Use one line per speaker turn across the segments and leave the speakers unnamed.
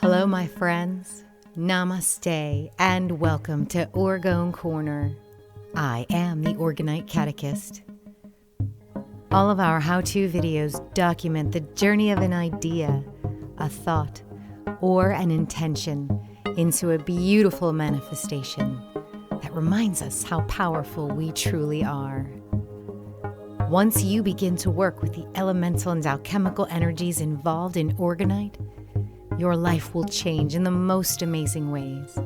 Hello, my friends. Namaste, and welcome to Orgone Corner. I am the Orgonite Catechist. All of our how-to videos document the journey of an idea, a thought, or an intention into a beautiful manifestation that reminds us how powerful we truly are. Once you begin to work with the elemental and alchemical energies involved in Orgonite, your life will change in the most amazing ways.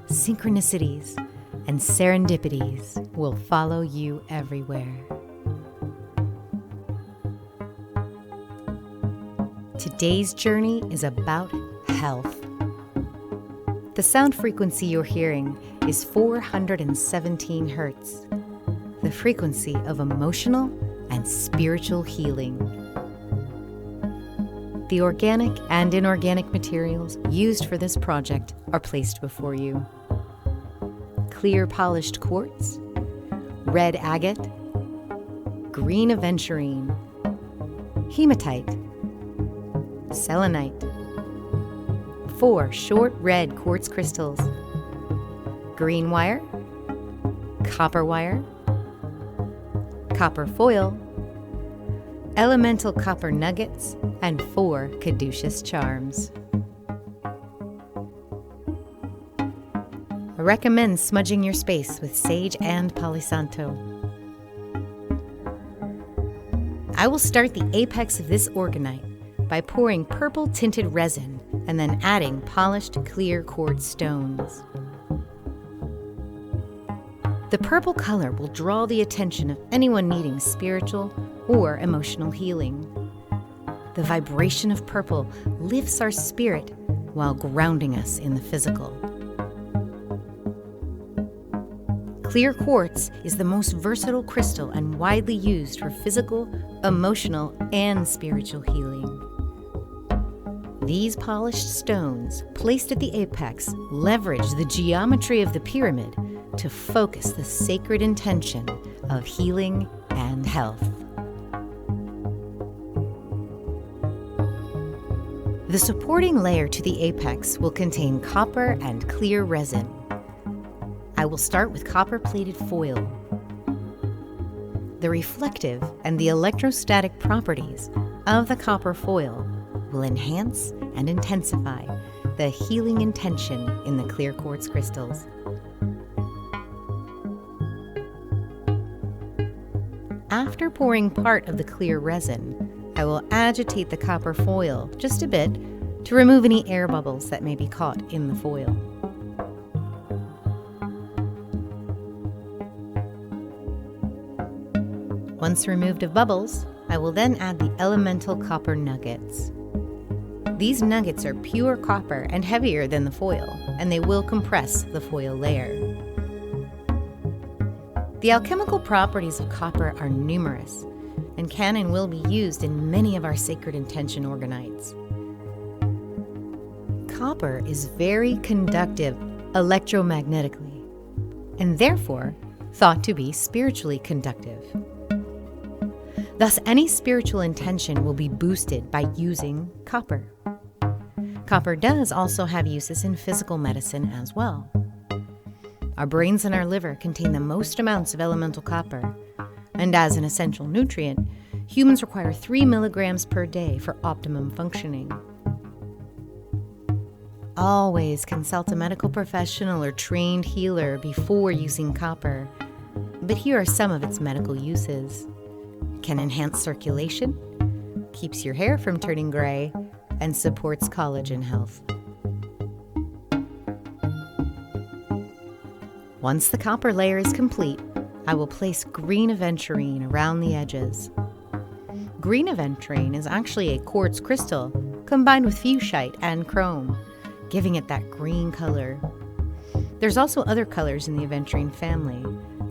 Synchronicities and serendipities will follow you everywhere. Today's journey is about health. The sound frequency you're hearing is 417 hertz, the frequency of emotional and spiritual healing. The organic and inorganic materials used for this project are placed before you. Clear polished quartz, red agate, green aventurine, hematite, selenite, 4 short red quartz crystals, green wire, copper foil, elemental copper nuggets, and 4 caduceus charms. I recommend smudging your space with sage and palo santo. I will start the apex of this Orgonite by pouring purple tinted resin and then adding polished clear quartz stones. The purple color will draw the attention of anyone needing spiritual or emotional healing. The vibration of purple lifts our spirit while grounding us in the physical. Clear quartz is the most versatile crystal and widely used for physical, emotional, and spiritual healing. These polished stones, placed at the apex, leverage the geometry of the pyramid to focus the sacred intention of healing and health. The supporting layer to the apex will contain copper and clear resin. I will start with copper-plated foil. The reflective and the electrostatic properties of the copper foil will enhance and intensify the healing intention in the clear quartz crystals. After pouring part of the clear resin, I will agitate the copper foil just a bit to remove any air bubbles that may be caught in the foil. Once removed of bubbles, I will then add the elemental copper nuggets. These nuggets are pure copper and heavier than the foil, and they will compress the foil layer. The alchemical properties of copper are numerous and can and will be used in many of our sacred intention Orgonites. Copper is very conductive electromagnetically and therefore thought to be spiritually conductive. Thus, any spiritual intention will be boosted by using copper. Copper does also have uses in physical medicine as well. Our brains and our liver contain the most amounts of elemental copper, and as an essential nutrient, humans require 3 milligrams per day for optimum functioning. Always consult a medical professional or trained healer before using copper, but here are some of its medical uses. It can enhance circulation, keeps your hair from turning gray, and supports collagen health. Once the copper layer is complete, I will place green aventurine around the edges. Green aventurine is actually a quartz crystal combined with fuchsite and chrome, giving it that green color. There's also other colors in the aventurine family.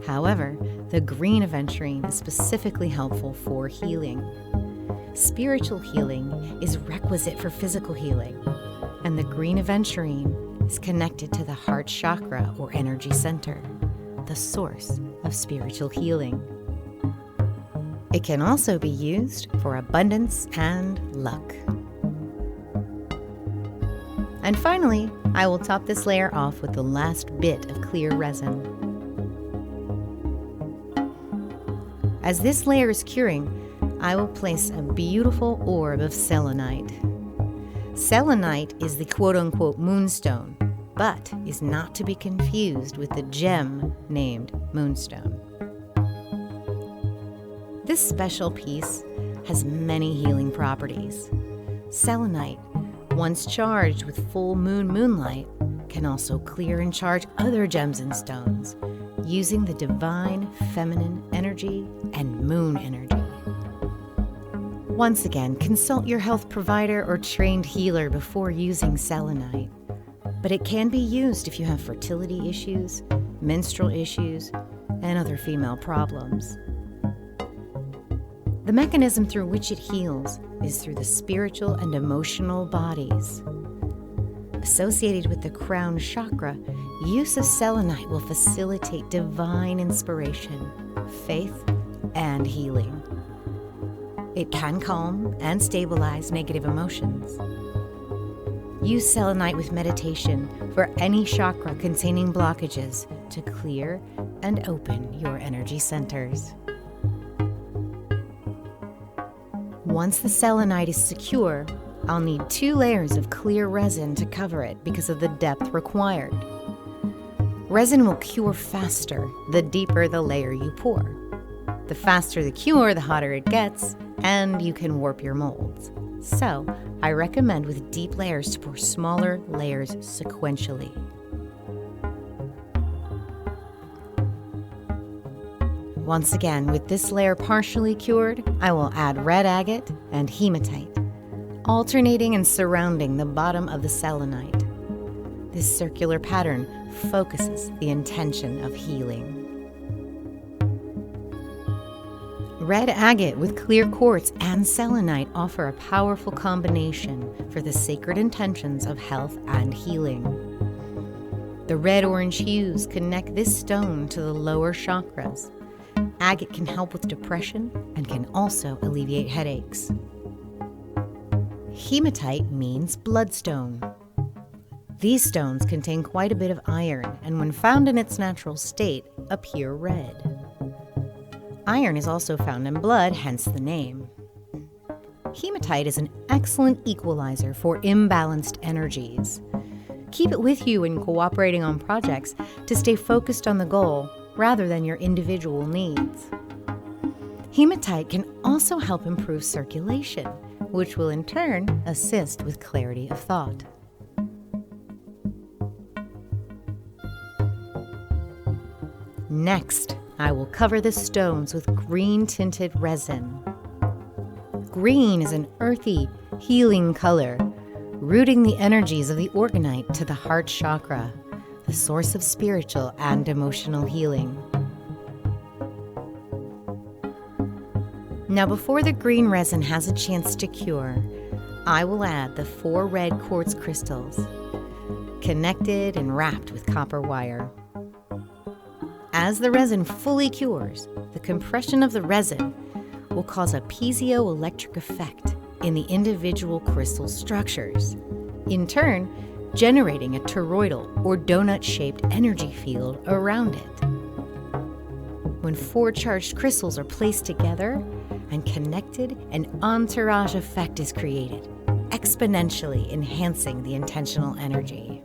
However, the green aventurine is specifically helpful for healing. Spiritual healing is requisite for physical healing, and the green aventurine is connected to the heart chakra or energy center, the source of spiritual healing. It can also be used for abundance and luck. And finally, I will top this layer off with the last bit of clear resin. As this layer is curing, I will place a beautiful orb of selenite. Selenite is the quote-unquote moonstone, but is not to be confused with the gem named moonstone. This special piece has many healing properties. Selenite, once charged with full moon moonlight, can also clear and charge other gems and stones, using the divine feminine energy and moon energy. Once again, consult your health provider or trained healer before using selenite, but it can be used if you have fertility issues, menstrual issues, and other female problems. The mechanism through which it heals is through the spiritual and emotional bodies. Associated with the crown chakra, use of selenite will facilitate divine inspiration, faith, and healing. It can calm and stabilize negative emotions. Use selenite with meditation for any chakra containing blockages to clear and open your energy centers. Once the selenite is secure, I'll need 2 layers of clear resin to cover it because of the depth required. Resin will cure faster the deeper the layer you pour. The faster the cure, the hotter it gets, and you can warp your molds. So, I recommend with deep layers to pour smaller layers sequentially. Once again, with this layer partially cured, I will add red agate and hematite, alternating and surrounding the bottom of the selenite. This circular pattern focuses the intention of healing. Red agate with clear quartz and selenite offer a powerful combination for the sacred intentions of health and healing. The red-orange hues connect this stone to the lower chakras. Agate can help with depression and can also alleviate headaches. Hematite means bloodstone. These stones contain quite a bit of iron and when found in its natural state, appear red. Iron is also found in blood, hence the name. Hematite is an excellent equalizer for imbalanced energies. Keep it with you when cooperating on projects to stay focused on the goal rather than your individual needs. Hematite can also help improve circulation, which will in turn assist with clarity of thought. Next, I will cover the stones with green-tinted resin. Green is an earthy, healing color, rooting the energies of the Orgonite to the heart chakra, the source of spiritual and emotional healing. Now, before the green resin has a chance to cure, I will add the 4 red quartz crystals, connected and wrapped with copper wire. As the resin fully cures, the compression of the resin will cause a piezoelectric effect in the individual crystal structures, in turn generating a toroidal or donut-shaped energy field around it. When 4 charged crystals are placed together and connected, an entourage effect is created, exponentially enhancing the intentional energy.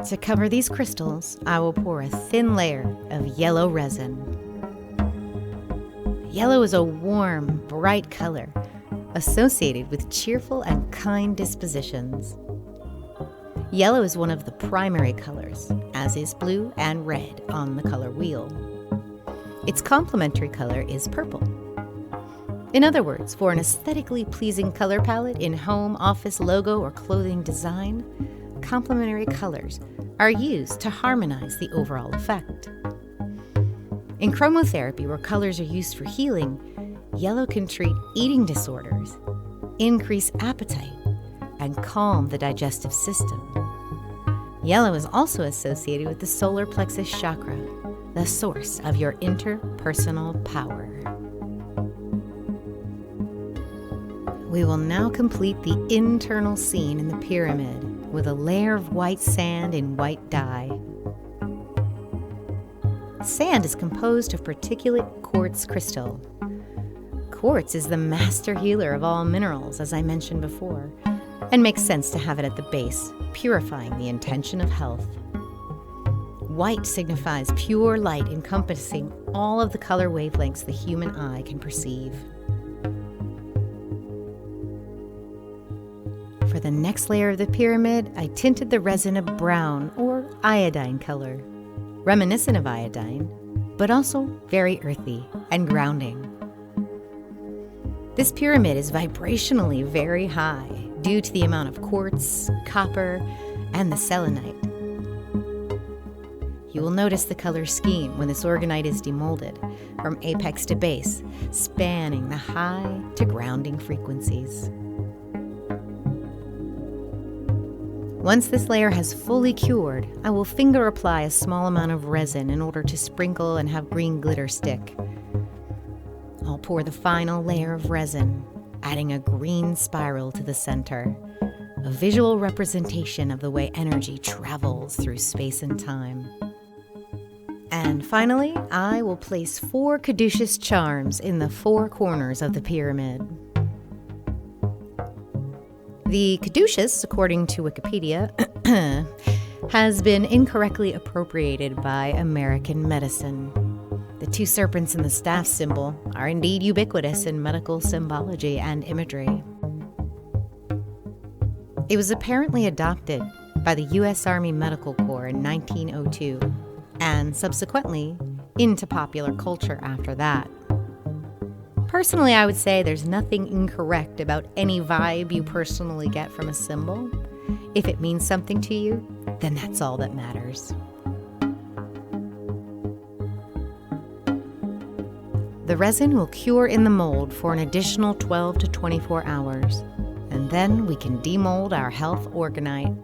To cover these crystals, I will pour a thin layer of yellow resin. Yellow is a warm, bright color associated with cheerful and kind dispositions. Yellow is one of the primary colors, as is blue and red on the color wheel. Its complementary color is purple. In other words, for an aesthetically pleasing color palette in home, office, logo, or clothing design, complementary colors are used to harmonize the overall effect. In chromotherapy, where colors are used for healing, yellow can treat eating disorders, increase appetite, and calm the digestive system. Yellow is also associated with the solar plexus chakra, the source of your interpersonal power. We will now complete the internal scene in the pyramid with a layer of white sand in white dye. Sand is composed of particulate quartz crystal. Quartz is the master healer of all minerals, as I mentioned before, and makes sense to have it at the base, purifying the intention of health. White signifies pure light encompassing all of the color wavelengths the human eye can perceive. For the next layer of the pyramid, I tinted the resin a brown or iodine color, reminiscent of iodine, but also very earthy and grounding. This pyramid is vibrationally very high due to the amount of quartz, copper, and the selenite. You will notice the color scheme when this orgonite is demolded, from apex to base, spanning the high to grounding frequencies. Once this layer has fully cured, I will finger apply a small amount of resin in order to sprinkle and have green glitter stick. I'll pour the final layer of resin, adding a green spiral to the center, a visual representation of the way energy travels through space and time. And finally, I will place 4 caduceus charms in the 4 corners of the pyramid. The caduceus, according to Wikipedia, has been incorrectly appropriated by American medicine. The 2 serpents in the staff symbol are indeed ubiquitous in medical symbology and imagery. It was apparently adopted by the U.S. Army Medical Corps in 1902, and subsequently into popular culture after that. Personally, I would say there's nothing incorrect about any vibe you personally get from a symbol. If it means something to you, then that's all that matters. The resin will cure in the mold for an additional 12 to 24 hours, and then we can demold our health orgonite.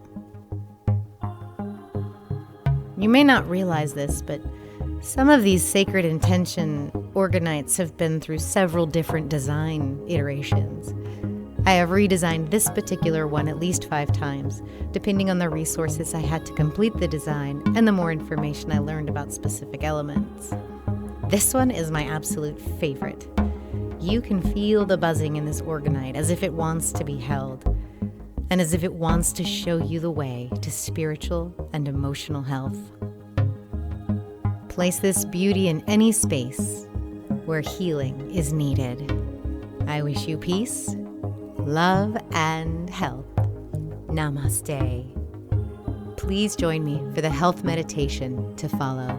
You may not realize this, but some of these sacred intention orgonites have been through several different design iterations. I have redesigned this particular one at least 5 times, depending on the resources I had to complete the design and the more information I learned about specific elements. This one is my absolute favorite. You can feel the buzzing in this orgonite as if it wants to be held, and as if it wants to show you the way to spiritual and emotional health. Place this beauty in any space where healing is needed. I wish you peace, love, and health. Namaste. Please join me for the health meditation to follow.